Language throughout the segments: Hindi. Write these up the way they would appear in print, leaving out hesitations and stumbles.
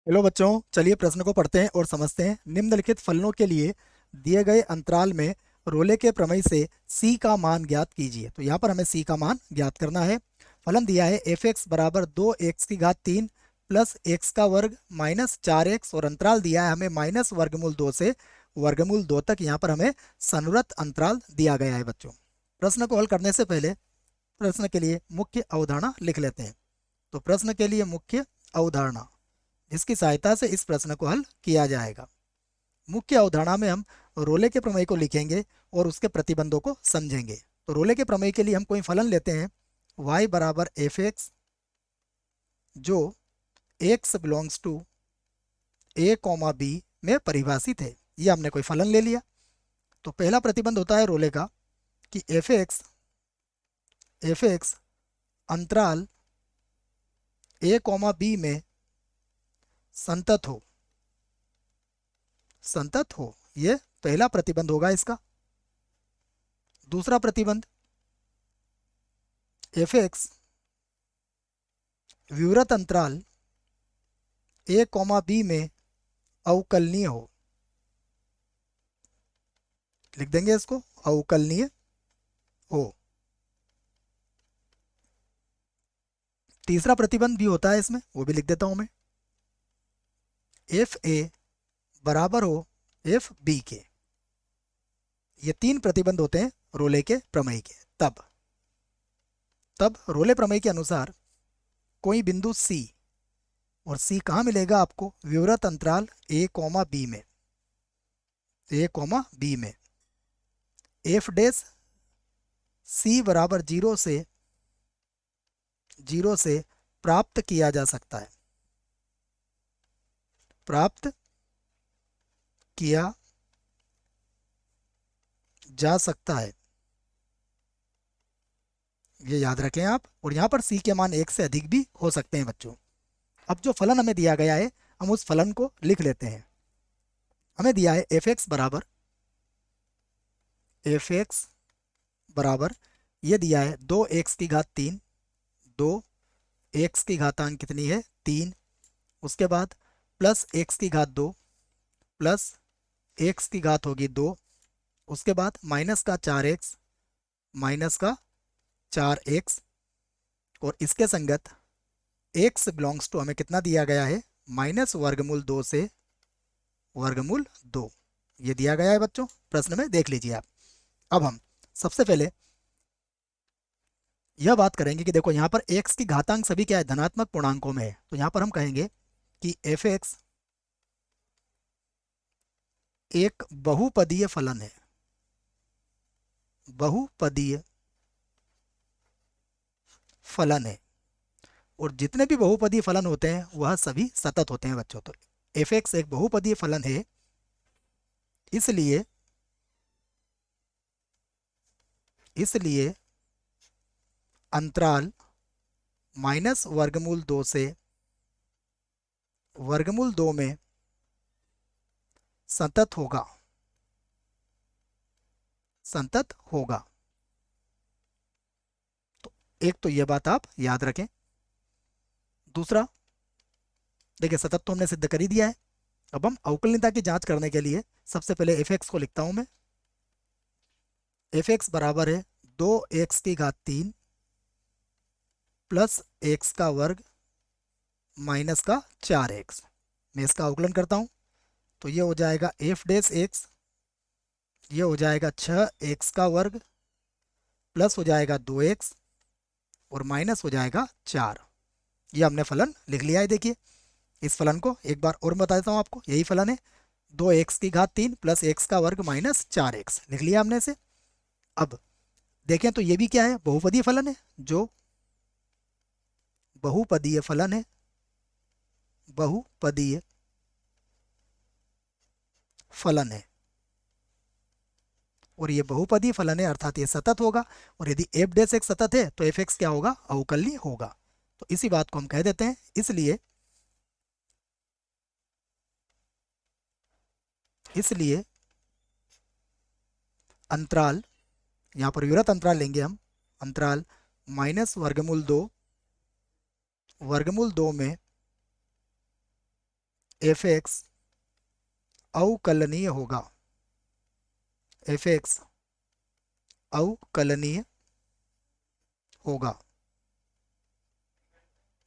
हेलो बच्चों, चलिए प्रश्न को पढ़ते हैं और समझते हैं। निम्नलिखित फलनों के लिए दिए गए अंतराल में रोले के प्रमेय से c का मान ज्ञात कीजिए। तो यहाँ पर हमें c का मान ज्ञात करना है। फलन दिया है एफ एक्स बराबर 2x की घात 3 प्लस एक्स का वर्ग माइनस 4x और अंतराल दिया है हमें माइनस वर्गमूल 2 से वर्गमूल 2 तक। यहाँ पर हमें संवृत अंतराल दिया गया है। बच्चों, प्रश्न को हल करने से पहले प्रश्न के लिए मुख्य अवधारणा लिख लेते हैं। तो प्रश्न के लिए मुख्य अवधारणा जिसकी सहायता से इस प्रश्न को हल किया जाएगा। मुख्य अवधारणा में हम रोले के प्रमेय को लिखेंगे और उसके प्रतिबंधों को समझेंगे। तो रोले के प्रमेय के लिए हम कोई फलन लेते हैं y बराबर एफ एक्स, जो x belongs to a comma b में परिभाषित है। ये हमने कोई फलन ले लिया। तो पहला प्रतिबंध होता है रोले का कि एफ एक्स अंतराल a कॉमा बी में संतत हो। संतत हो, ये पहला प्रतिबंध होगा इसका। दूसरा प्रतिबंध, एफ एक्स विवृत अंतराल a कॉमा बी में अवकलनीय हो। लिख देंगे इसको, अवकलनीय हो। तीसरा प्रतिबंध भी होता है इसमें, वो भी लिख देता हूं मैं। एफ ए बराबर हो एफ बी के। ये तीन प्रतिबंध होते हैं रोले के प्रमेय के। तब रोले प्रमेय के अनुसार कोई बिंदु C, और C कहाँ मिलेगा आपको? विवृत अंतराल a कॉमा बी में। a कॉमा बी में एफ डैश C बराबर 0 से प्राप्त किया जा सकता है। प्राप्त किया जा सकता है, ये याद रखें आप। और यहाँ पर C के मान 1 से अधिक भी हो सकते हैं बच्चों। अब जो फलन हमें दिया गया है, हम उस फलन को लिख लेते हैं। हमें दिया है एफ एक्स बराबर ये दिया है 2x की घात 3, 2x की घातांक कितनी है? 3। उसके बाद प्लस x की घात 2 प्लस x की घात होगी 2। उसके बाद माइनस का 4x और इसके संगत x बिलोंग्स टू हमें कितना दिया गया है? माइनस वर्गमूल 2 से वर्गमूल 2। ये दिया गया है बच्चों, प्रश्न में देख लीजिए आप। अब हम सबसे पहले यह बात करेंगे कि देखो यहाँ पर x की घातांक सभी क्या है? धनात्मक पूर्णांकों में है। तो यहाँ पर हम कहेंगे कि एफ एक्स एक बहुपदीय फलन है। बहुपदीय फलन है, और जितने भी बहुपदीय फलन होते हैं वह सभी सतत होते हैं बच्चों। तो एफ एक्स एक बहुपदीय फलन है, इसलिए अंतराल माइनस वर्गमूल 2 से वर्गमूल 2 में संतत होगा। संतत होगा। तो एक तो यह बात आप याद रखें। दूसरा, देखिए सतत तो हमने सिद्ध कर ही दिया है। अब हम अवकलनीयता की जांच करने के लिए सबसे पहले एफ एक्स को लिखता हूं मैं। एफ एक्स बराबर है 2x की घात 3 प्लस एक्स का वर्ग माइनस का 4x। मैं इसका अवकलन करता हूं, तो ये हो जाएगा एफ डैश एक्स, ये हो जाएगा 6x का वर्ग प्लस हो जाएगा 2x और माइनस हो जाएगा 4। ये हमने फलन लिख लिया है। देखिए इस फलन को एक बार और बता देता हूँ आपको। यही फलन है 2x की घात 3 प्लस एक्स का वर्ग माइनस 4x। लिख लिया हमने इसे। अब देखें तो ये भी क्या है? बहुपदीय फलन है। जो बहुपदीय फलन है, बहुपदीय फलन है, और ये बहुपदीय फलन है अर्थात ये सतत होगा। और यदि एफ डैश एक्स सतत है तो एफ एक्स क्या होगा? अवकलनीय होगा। तो इसी बात को हम कह देते हैं। इसलिए अंतराल, यहाँ पर विवृत अंतराल लेंगे हम। अंतराल माइनस वर्गमूल 2 में एफ एक्स अवकलनीय होगा, एफ एक्स अवकलनीय होगा।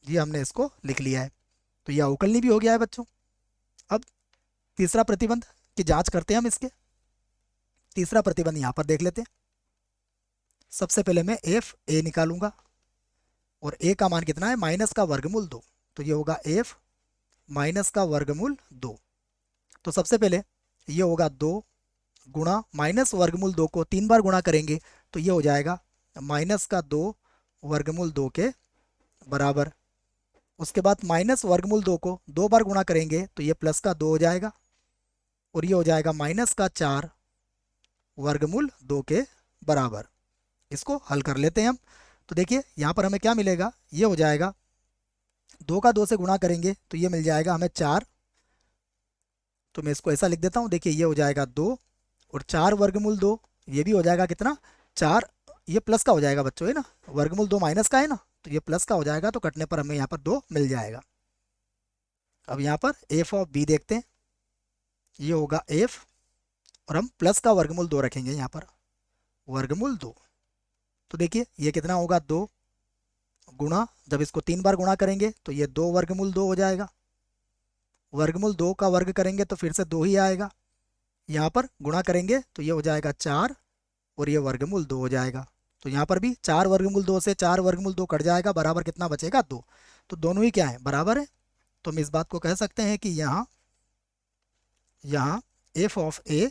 ये हमने इसको लिख लिया है, तो ये अवकलनीय भी हो गया है बच्चों। अब तीसरा प्रतिबंध की जांच करते हैं हम इसके। तीसरा प्रतिबंध यहाँ पर देख लेते हैं। सबसे पहले मैं एफ ए निकालूंगा और ए का मान कितना है, माइनस का वर्गमूल 2। तो ये होगा एफ माइनस का वर्गमूल 2। तो सबसे पहले ये होगा 2 गुणा माइनस वर्गमूल 2 को 3 बार गुणा करेंगे तो ये हो जाएगा माइनस का 2 वर्गमूल 2 के बराबर। उसके बाद माइनस वर्गमूल 2 को 2 बार गुणा करेंगे तो ये प्लस का 2 हो जाएगा और ये हो जाएगा माइनस का 4 वर्गमूल 2 के बराबर। इसको हल कर लेते हैं हम। तो देखिए यहाँ पर हमें क्या मिलेगा, ये हो जाएगा 2 का 2 से गुणा करेंगे तो ये मिल जाएगा हमें 4। तो मैं इसको ऐसा लिख देता हूँ, देखिए ये हो जाएगा 2 और 4 वर्गमूल 2, ये भी हो जाएगा कितना 4। ये प्लस का हो जाएगा बच्चों, है ना, वर्गमूल 2 माइनस का है ना, तो ये प्लस का हो जाएगा, तो कटने पर हमें यहाँ पर 2 मिल जाएगा। अब यहाँ पर एफ ऑफ बी देखते हैं, ये होगा एफ और हम प्लस का वर्गमूल 2 रखेंगे यहाँ पर, वर्गमूल 2। तो देखिए ये कितना होगा 2 गुणा, जब इसको 3 बार गुणा करेंगे तो ये 2 वर्गमूल 2 हो जाएगा। वर्गमूल 2 का वर्ग करेंगे तो फिर से 2 ही आएगा। यहाँ पर गुणा करेंगे तो ये हो जाएगा 4 और ये वर्गमूल 2 हो जाएगा। तो यहाँ पर भी 4 वर्गमूल 2 से 4 वर्गमूल 2 कट जाएगा, बराबर कितना बचेगा 2। तो दोनों ही क्या है, बराबर है। तो हम इस बात को कह सकते हैं कि यहाँ एफ ऑफ ए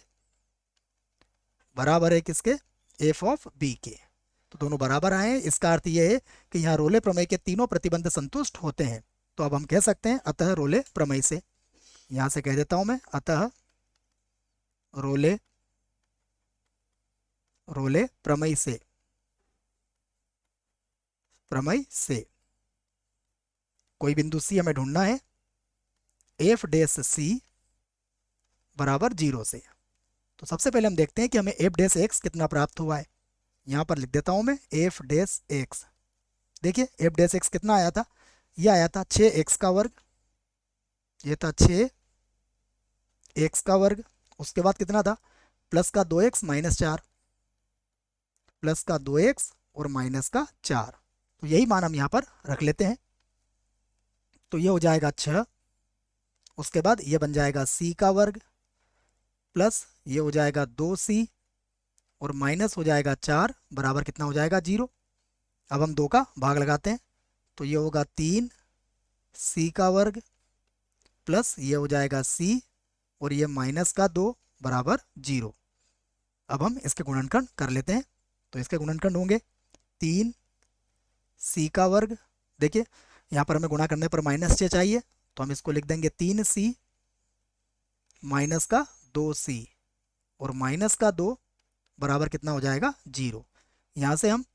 बराबर है किसके, एफ ऑफ बी के। तो दोनों बराबर आए हैं, इसका अर्थ ये है कि यहाँ रोले प्रमेय के तीनों प्रतिबंध संतुष्ट होते हैं। तो अब हम कह सकते हैं अतः रोले प्रमेय से, यहाँ से कह देता हूं मैं, अतः रोले प्रमेय से कोई बिंदु सी हमें ढूंढना है, एफ डैश सी बराबर 0 से। तो सबसे पहले हम देखते हैं कि हमें एफ डैश एक्स कितना प्राप्त हुआ है। यहाँ पर लिख देता हूँ मैं एफ डैश एक्स। देखिए एफ डैश एक्स कितना आया था, ये आया था 6x का वर्ग, ये था 6x का वर्ग। उसके बाद कितना था, प्लस का 2x माइनस 4, प्लस का 2x और माइनस का 4। तो यही मान हम यहाँ पर रख लेते हैं। तो ये हो जाएगा 6, उसके बाद ये बन जाएगा c का वर्ग, प्लस ये हो जाएगा 2c और माइनस हो जाएगा 4, बराबर कितना हो जाएगा 0। अब हम 2 का भाग लगाते हैं तो ये होगा 3c का वर्ग प्लस ये हो जाएगा c और ये माइनस का 2 बराबर 0। अब हम इसके गुणनखंड कर लेते हैं। तो इसके गुणनखंड होंगे 3c का वर्ग, देखिए यहाँ पर हमें गुणा करने पर -6 चाहिए तो हम इसको लिख देंगे 3c माइनस का 2c और माइनस का 2 बराबर कितना हो जाएगा 0। यहाँ से हम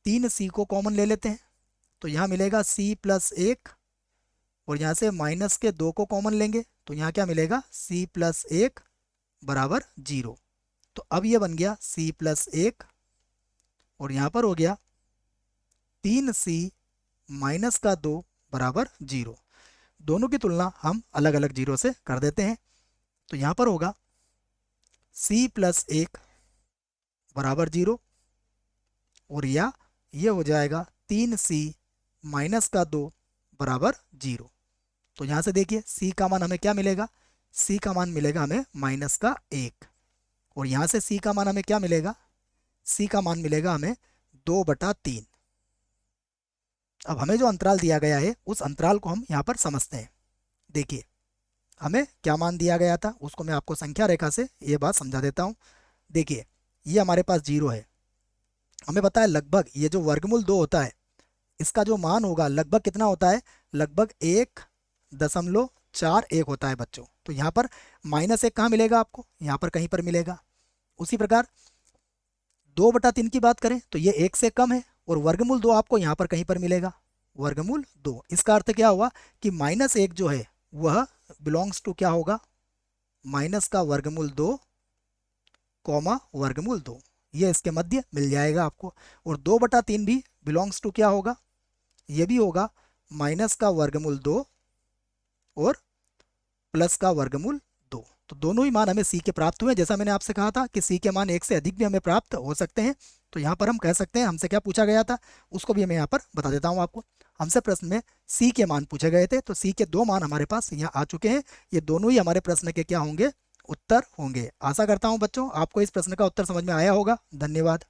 3c को कॉमन ले लेते हैं तो यहाँ मिलेगा c प्लस 1 और यहाँ से माइनस के 2 को कॉमन लेंगे तो यहाँ क्या मिलेगा c प्लस 1 बराबर 0। तो अब ये बन गया c प्लस 1 और यहाँ पर हो गया 3c माइनस का 2 बराबर 0। दोनों की तुलना हम अलग अलग जीरो से कर देते हैं। तो यहाँ पर होगा c प्लस 1 बराबर 0 और या ये हो जाएगा 3c माइनस का 2 बराबर 0। तो यहाँ से देखिए c का मान हमें क्या मिलेगा, c का मान मिलेगा हमें माइनस का 1 और यहाँ से c का मान हमें क्या मिलेगा, c का मान मिलेगा हमें 2/3। अब हमें जो अंतराल दिया गया है उस अंतराल को हम यहाँ पर समझते हैं। देखिए हमें क्या मान दिया गया था उसको मैं आपको संख्या रेखा से ये बात समझा देता हूँ। देखिए ये हमारे पास 0 है, हमें पता है लगभग ये जो वर्गमूल 2 होता है इसका जो मान होगा लगभग कितना होता है, लगभग 1.41 होता है बच्चों। तो यहाँ पर -1 कहाँ मिलेगा आपको, यहाँ पर कहीं पर मिलेगा। उसी प्रकार 2/3 की बात करें तो ये 1 से कम है और वर्गमूल 2 आपको यहाँ पर कहीं पर मिलेगा, वर्गमूल 2। इसका अर्थ क्या हुआ कि -1 जो है वह बिलोंग्स टू क्या होगा, माइनस का वर्गमूल 2 कॉमा वर्गमूल 2, ये इसके मध्य मिल जाएगा आपको। और 2/3 भी बिलोंग्स टू क्या होगा, ये भी होगा माइनस का वर्गमूल 2 और प्लस का वर्गमूल 2। तो दोनों ही मान हमें सी के प्राप्त हुए। जैसा मैंने आपसे कहा था कि सी के मान एक से अधिक भी हमें प्राप्त हो सकते हैं। तो यहाँ पर हम कह सकते हैं हमसे क्या पूछा गया था, उसको भी मैं यहाँ पर बता देता हूँ आपको। हमसे प्रश्न में सी के मान पूछे गए थे, तो सी के 2 मान हमारे पास यहाँ आ चुके हैं। ये दोनों ही हमारे प्रश्न के क्या होंगे, उत्तर होंगे। आशा करता हूँ बच्चों आपको इस प्रश्न का उत्तर समझ में आया होगा। धन्यवाद।